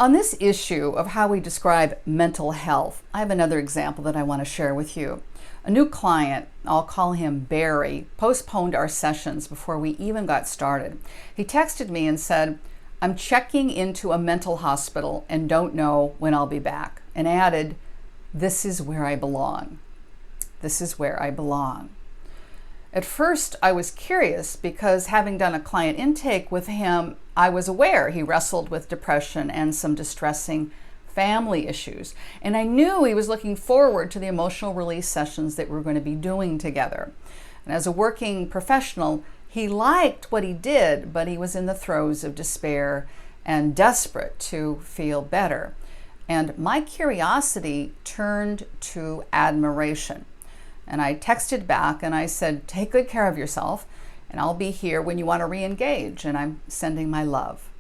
On this issue of how we describe mental health, I have another example that I want to share with you. A new client, I'll call him Barry, postponed our sessions before we even got started. He texted me and said, "I'm checking into a mental hospital and don't know when I'll be back," and added, "This is where I belong. This is where I belong." At first, I was curious because having done a client intake with him, I was aware he wrestled with depression and some distressing family issues. And I knew he was looking forward to the emotional release sessions that we're going to be doing together. And as a working professional, he liked what he did, but he was in the throes of despair and desperate to feel better. And my curiosity turned to admiration. And I texted back and I said, "Take good care of yourself, and I'll be here when you want to re-engage, and I'm sending my love."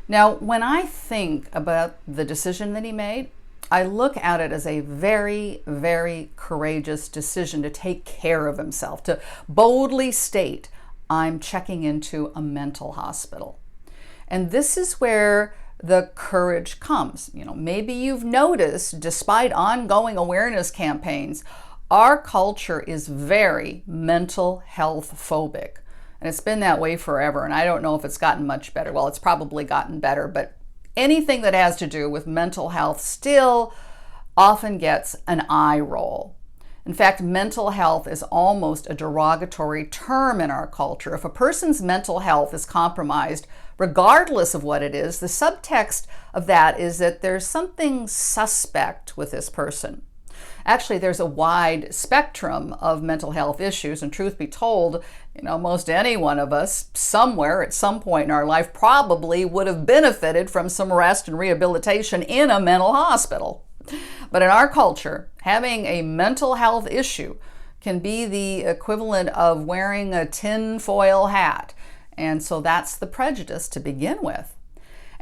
Now, when I think about the decision that he made, I look at it as a very, very courageous decision to take care of himself, to boldly state, "I'm checking into a mental hospital." And this is where the courage comes. Maybe you've noticed, despite ongoing awareness campaigns, our culture is very mental health phobic. And it's been that way forever. And I don't know if it's gotten much better. Well, it's probably gotten better. But anything that has to do with mental health still often gets an eye roll. In fact, mental health is almost a derogatory term in our culture. If a person's mental health is compromised, regardless of what it is, the subtext of that is that there's something suspect with this person. Actually, there's a wide spectrum of mental health issues, and truth be told, most any one of us somewhere at some point in our life probably would have benefited from some rest and rehabilitation in a mental hospital. But in our culture, having a mental health issue can be the equivalent of wearing a tinfoil hat, and so that's the prejudice to begin with.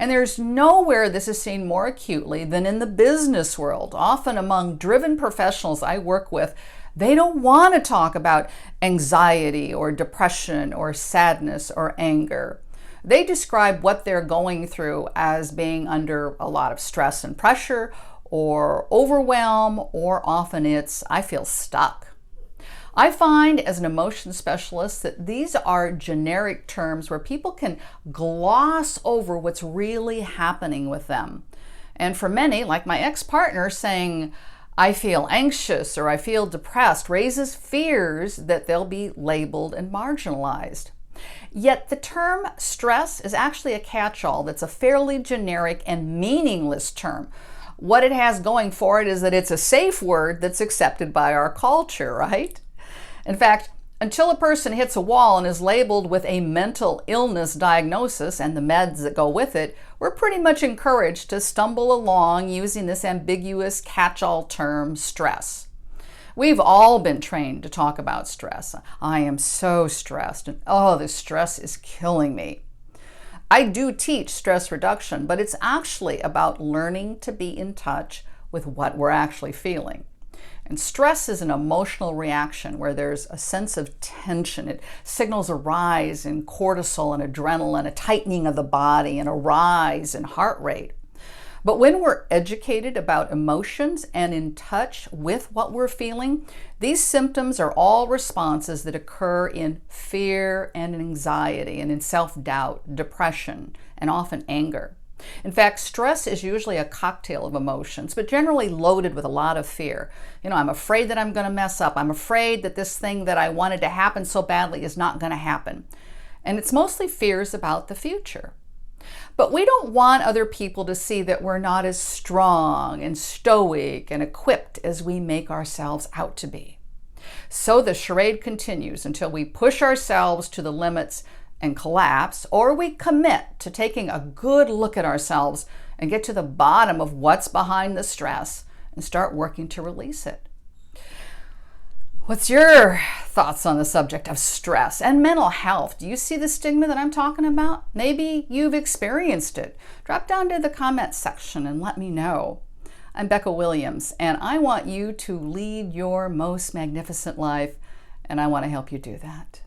And there's nowhere this is seen more acutely than in the business world. Often among driven professionals I work with, they don't want to talk about anxiety or depression or sadness or anger. They describe what they're going through as being under a lot of stress and pressure or overwhelm, or often it's, "I feel stuck." I find as an emotion specialist that these are generic terms where people can gloss over what's really happening with them. And for many, like my ex-partner, saying, "I feel anxious" or "I feel depressed" raises fears that they'll be labeled and marginalized. Yet the term stress is actually a catch-all that's a fairly generic and meaningless term. What it has going for it is that it's a safe word that's accepted by our culture, right? In fact, until a person hits a wall and is labeled with a mental illness diagnosis and the meds that go with it, we're pretty much encouraged to stumble along using this ambiguous catch-all term, stress. We've all been trained to talk about stress. "I am so stressed," and "oh, this stress is killing me." I do teach stress reduction, but it's actually about learning to be in touch with what we're actually feeling. And stress is an emotional reaction where there's a sense of tension. It signals a rise in cortisol and adrenaline, a tightening of the body, and a rise in heart rate. But when we're educated about emotions and in touch with what we're feeling, these symptoms are all responses that occur in fear and anxiety and in self-doubt, depression, and often anger. In fact, stress is usually a cocktail of emotions, but generally loaded with a lot of fear. I'm afraid that I'm going to mess up. I'm afraid that this thing that I wanted to happen so badly is not going to happen. And it's mostly fears about the future. But we don't want other people to see that we're not as strong and stoic and equipped as we make ourselves out to be. So the charade continues until we push ourselves to the limits and collapse, or we commit to taking a good look at ourselves and get to the bottom of what's behind the stress and start working to release it. What's your thoughts on the subject of stress and mental health? Do you see the stigma that I'm talking about? Maybe you've experienced it. Drop down to the comments section and let me know. I'm Becca Williams, and I want you to lead your most magnificent life, and I want to help you do that.